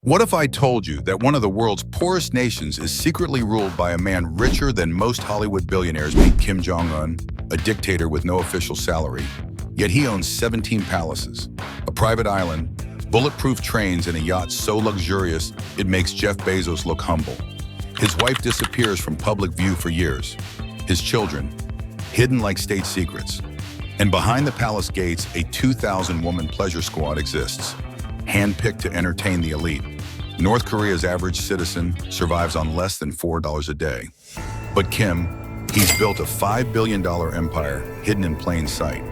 What if I told you that one of the world's poorest nations is secretly ruled by a man richer than most Hollywood billionaires? Meet Kim Jong Un, a dictator with no official salary, yet he owns 17 palaces, a private island, bulletproof trains, and a yacht so luxurious it makes Jeff Bezos look humble. His wife disappears from public view for years. His children, hidden like state secrets. And behind the palace gates, a 2,000-woman pleasure squad exists, handpicked to entertain the elite. North Korea's average citizen survives on less than $4 a day. But Kim, he's built a $5 billion empire hidden in plain sight.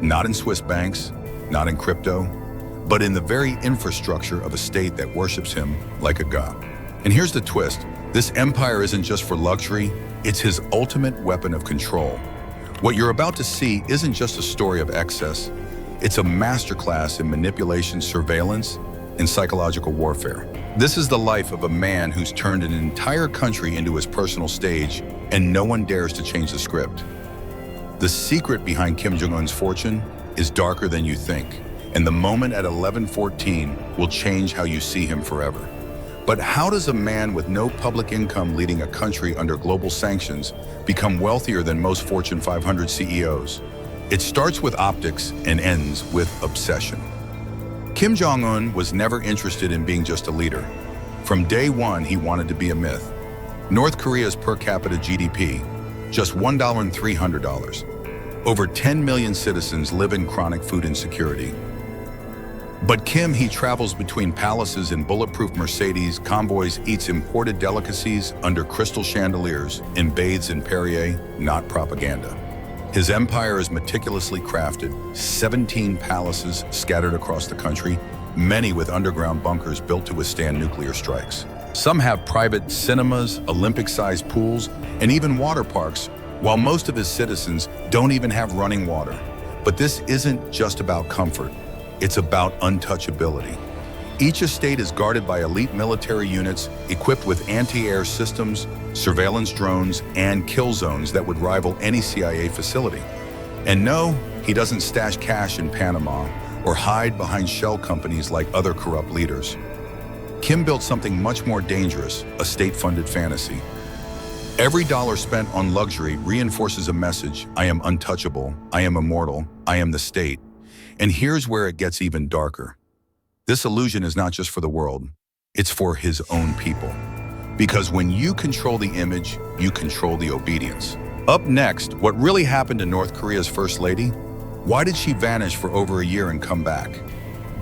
Not in Swiss banks, not in crypto, but in the very infrastructure of a state that worships him like a god. And here's the twist. This empire isn't just for luxury, it's his ultimate weapon of control. What you're about to see isn't just a story of excess, it's a masterclass in manipulation, surveillance, and psychological warfare. This is the life of a man who's turned an entire country into his personal stage, and no one dares to change the script. The secret behind Kim Jong-un's fortune is darker than you think, and the moment at 11:14 will change how you see him forever. But how does a man with no public income leading a country under global sanctions become wealthier than most Fortune 500 CEOs? It starts with optics and ends with obsession. Kim Jong-un was never interested in being just a leader. From day one, he wanted to be a myth. North Korea's per capita GDP, just $1,300. Over 10 million citizens live in chronic food insecurity. But Kim, he travels between palaces in bulletproof Mercedes convoys, eats imported delicacies under crystal chandeliers, and bathes in Perrier, not propaganda. His empire is meticulously crafted, 17 palaces scattered across the country, many with underground bunkers built to withstand nuclear strikes. Some have private cinemas, Olympic-sized pools, and even water parks, while most of his citizens don't even have running water. But this isn't just about comfort, it's about untouchability. Each estate is guarded by elite military units equipped with anti-air systems, surveillance drones, and kill zones that would rival any CIA facility. And no, he doesn't stash cash in Panama or hide behind shell companies like other corrupt leaders. Kim built something much more dangerous, a state-funded fantasy. Every dollar spent on luxury reinforces a message: I am untouchable, I am immortal, I am the state. And here's where it gets even darker. This illusion is not just for the world, it's for his own people. Because when you control the image, you control the obedience. Up next, what really happened to North Korea's First Lady? Why did she vanish for over a year and come back?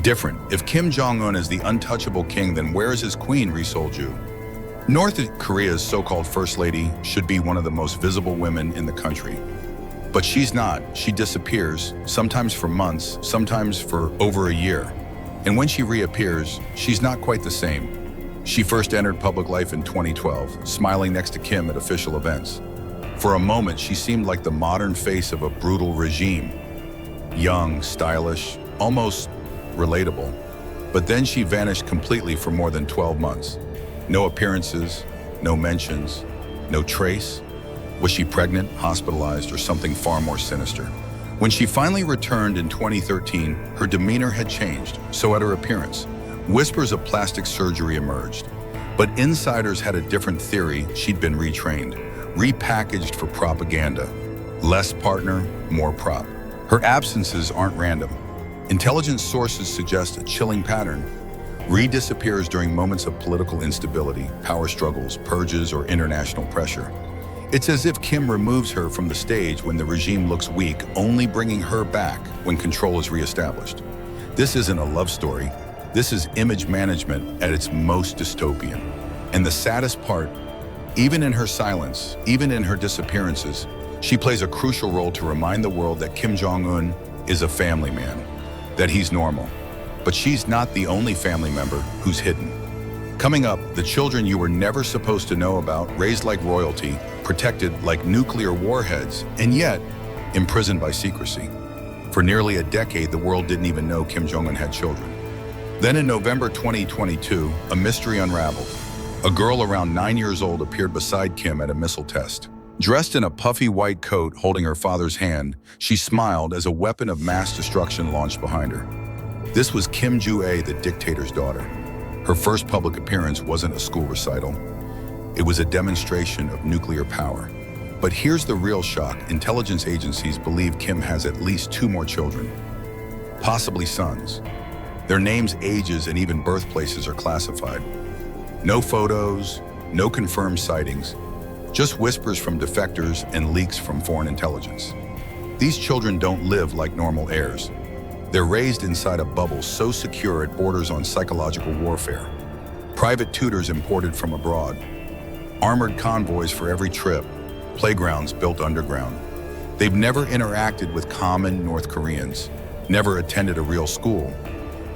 Different. If Kim Jong-un is the untouchable king, then where is his queen, Ri Sol-ju? North Korea's so-called First Lady should be one of the most visible women in the country. But she's not. She disappears, sometimes for months, sometimes for over a year. And when she reappears, she's not quite the same. She first entered public life in 2012, smiling next to Kim at official events. For a moment, she seemed like the modern face of a brutal regime. Young, stylish, almost relatable. But then she vanished completely for more than 12 months. No appearances, no mentions, no trace. Was she pregnant, hospitalized, or something far more sinister? When she finally returned in 2013, her demeanor had changed, so had her appearance. Whispers of plastic surgery emerged. But insiders had a different theory. She'd been retrained, repackaged for propaganda. Less partner, more prop. Her absences aren't random. Intelligence sources suggest a chilling pattern. Ri disappears during moments of political instability, power struggles, purges, or international pressure. It's as if Kim removes her from the stage when the regime looks weak, only bringing her back when control is reestablished. This isn't a love story. This is image management at its most dystopian. And the saddest part, even in her silence, even in her disappearances, she plays a crucial role to remind the world that Kim Jong-un is a family man, that he's normal. But she's not the only family member who's hidden. Coming up, the children you were never supposed to know about, raised like royalty, protected like nuclear warheads, and yet imprisoned by secrecy. For nearly a decade, the world didn't even know Kim Jong-un had children. Then in November 2022, a mystery unraveled. A girl around 9 years old appeared beside Kim at a missile test. Dressed in a puffy white coat holding her father's hand, she smiled as a weapon of mass destruction launched behind her. This was Kim Ju-ae, the dictator's daughter. Her first public appearance wasn't a school recital. It was a demonstration of nuclear power. But here's the real shock. Intelligence agencies believe Kim has at least 2 more children, possibly sons. Their names, ages, and even birthplaces are classified. No photos, no confirmed sightings, just whispers from defectors and leaks from foreign intelligence. These children don't live like normal heirs. They're raised inside a bubble so secure it borders on psychological warfare. Private tutors imported from abroad, armored convoys for every trip, playgrounds built underground. They've never interacted with common North Koreans, never attended a real school,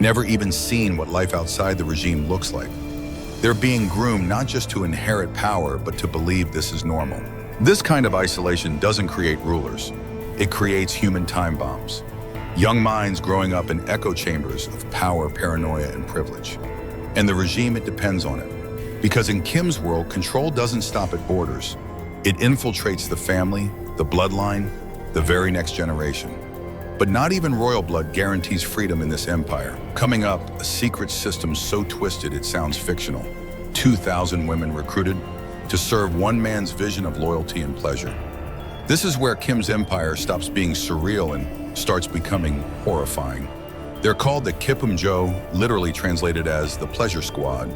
never even seen what life outside the regime looks like. They're being groomed not just to inherit power, but to believe this is normal. This kind of isolation doesn't create rulers. It creates human time bombs. Young minds growing up in echo chambers of power, paranoia, and privilege. And the regime, it depends on it. Because in Kim's world, control doesn't stop at borders. It infiltrates the family, the bloodline, the very next generation. But not even royal blood guarantees freedom in this empire. Coming up, a secret system so twisted it sounds fictional. 2,000 women recruited to serve one man's vision of loyalty and pleasure. This is where Kim's empire stops being surreal and starts becoming horrifying. They're called the Kipumjo, literally translated as the Pleasure Squad,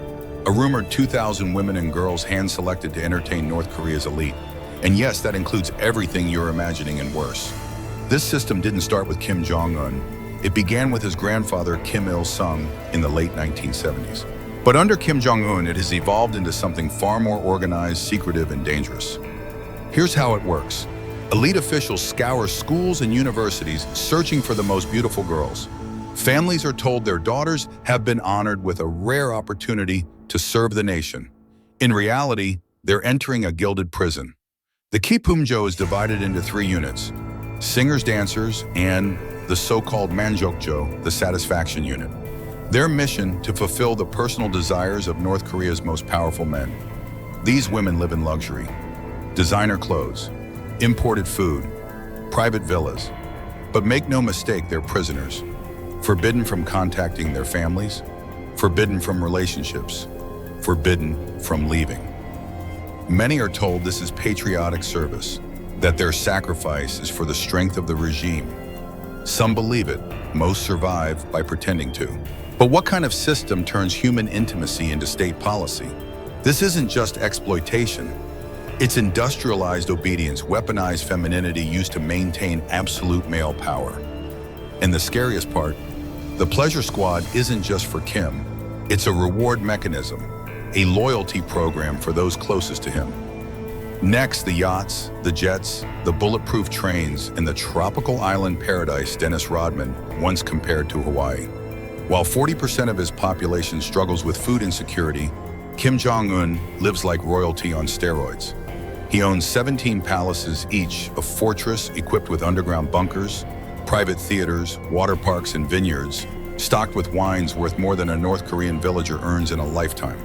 a rumored 2,000 women and girls hand-selected to entertain North Korea's elite. And yes, that includes everything you're imagining and worse. This system didn't start with Kim Jong Un. It began with his grandfather, Kim Il-sung, in the late 1970s. But under Kim Jong Un, it has evolved into something far more organized, secretive, and dangerous. Here's how it works. Elite officials scour schools and universities searching for the most beautiful girls. Families are told their daughters have been honored with a rare opportunity to serve the nation. In reality, they're entering a gilded prison. The Kipumjo is divided into 3 units: singers, dancers, and the so-called Manjokjo, the satisfaction unit. Their mission to fulfill the personal desires of North Korea's most powerful men. These women live in luxury, designer clothes, imported food, private villas. But make no mistake, they're prisoners. Forbidden from contacting their families, forbidden from relationships, forbidden from leaving. Many are told this is patriotic service, that their sacrifice is for the strength of the regime. Some believe it, most survive by pretending to. But what kind of system turns human intimacy into state policy? This isn't just exploitation. It's industrialized obedience, weaponized femininity used to maintain absolute male power. And the scariest part, the Pleasure Squad isn't just for Kim. It's a reward mechanism, a loyalty program for those closest to him. Next, the yachts, the jets, the bulletproof trains, and the tropical island paradise Dennis Rodman once compared to Hawaii. While 40% of his population struggles with food insecurity, Kim Jong Un lives like royalty on steroids. He owns 17 palaces, each a fortress equipped with underground bunkers, private theaters, water parks, and vineyards, stocked with wines worth more than a North Korean villager earns in a lifetime.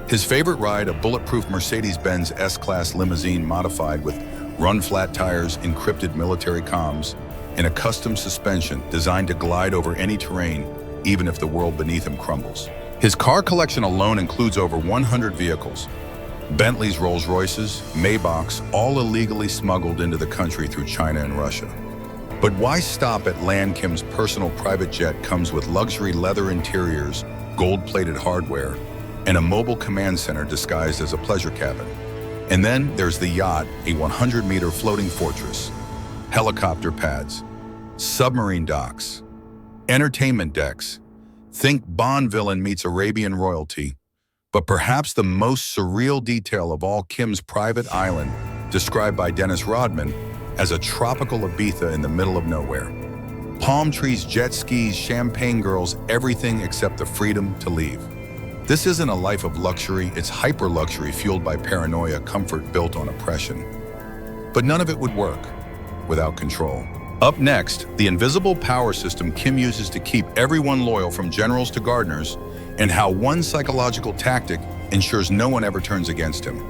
His favorite ride, a bulletproof Mercedes-Benz S-Class limousine modified with run-flat tires, encrypted military comms, and a custom suspension designed to glide over any terrain, even if the world beneath him crumbles. His car collection alone includes over 100 vehicles. Bentleys, Rolls-Royces, Maybachs, all illegally smuggled into the country through China and Russia. But why stop at land? Kim's personal private jet comes with luxury leather interiors, gold-plated hardware, and a mobile command center disguised as a pleasure cabin. And then there's the yacht, a 100-meter floating fortress, helicopter pads, submarine docks, entertainment decks. Think Bond villain meets Arabian royalty. But perhaps the most surreal detail of all, Kim's private island, described by Dennis Rodman as a tropical Ibiza in the middle of nowhere. Palm trees, jet skis, champagne girls, everything except the freedom to leave. This isn't a life of luxury, it's hyper-luxury fueled by paranoia, comfort built on oppression. But none of it would work without control. Up next, the invisible power system Kim uses to keep everyone loyal, from generals to gardeners, and how one psychological tactic ensures no one ever turns against him.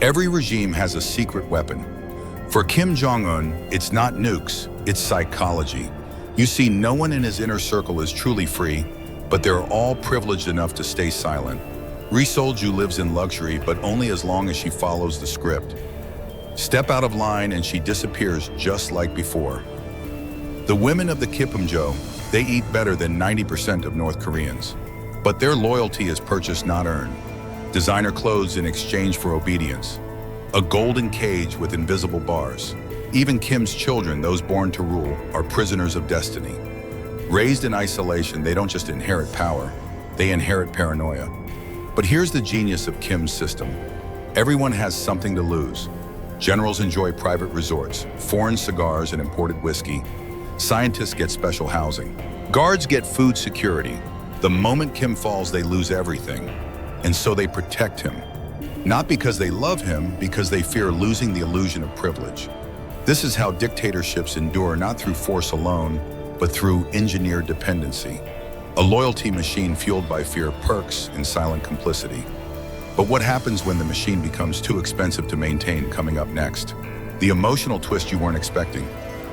Every regime has a secret weapon. For Kim Jong Un, it's not nukes, it's psychology. You see, no one in his inner circle is truly free. but they're all privileged enough to stay silent. Risolju lives in luxury, but only as long as she follows the script. Step out of line and she disappears just like before. The women of the Kipumjo, they eat better than 90% of North Koreans. But their loyalty is purchased, not earned. Designer clothes in exchange for obedience. A golden cage with invisible bars. Even Kim's children, those born to rule, are prisoners of destiny. Raised in isolation, they don't just inherit power, they inherit paranoia. But here's the genius of Kim's system. Everyone has something to lose. Generals enjoy private resorts, foreign cigars and imported whiskey. Scientists get special housing. Guards get food security. The moment Kim falls, they lose everything. And so they protect him. Not because they love him, because they fear losing the illusion of privilege. This is how dictatorships endure, not through force alone, but through engineered dependency. A loyalty machine fueled by fear, perks, and silent complicity. But what happens when the machine becomes too expensive to maintain? Coming up next, the emotional twist you weren't expecting.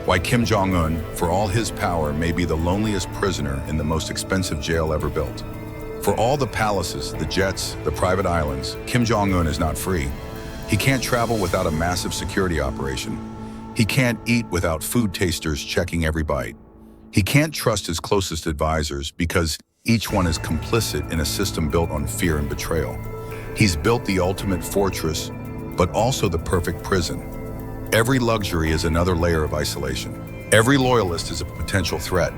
Why Kim Jong Un, for all his power, may be the loneliest prisoner in the most expensive jail ever built. For all the palaces, the jets, the private islands, Kim Jong Un is not free. He can't travel without a massive security operation. He can't eat without food tasters checking every bite. He can't trust his closest advisors because each one is complicit in a system built on fear and betrayal. He's built the ultimate fortress, but also the perfect prison. Every luxury is another layer of isolation. Every loyalist is a potential threat.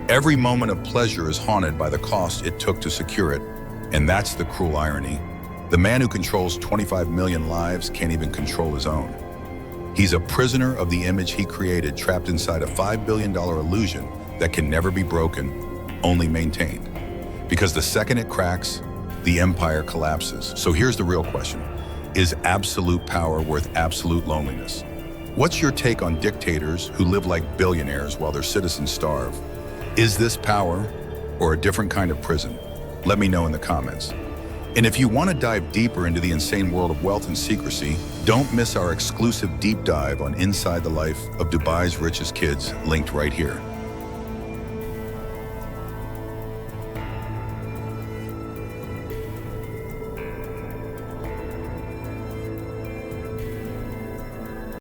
Every moment of pleasure is haunted by the cost it took to secure it. And that's the cruel irony. The man who controls 25 million lives can't even control his own. He's a prisoner of the image he created, trapped inside a $5 billion illusion that can never be broken, only maintained. Because the second it cracks, the empire collapses. So here's the real question. Is absolute power worth absolute loneliness? What's your take on dictators who live like billionaires while their citizens starve? Is this power or a different kind of prison? Let me know in the comments. And if you want to dive deeper into the insane world of wealth and secrecy, don't miss our exclusive deep dive on Inside the Life of Dubai's Richest Kids, linked right here.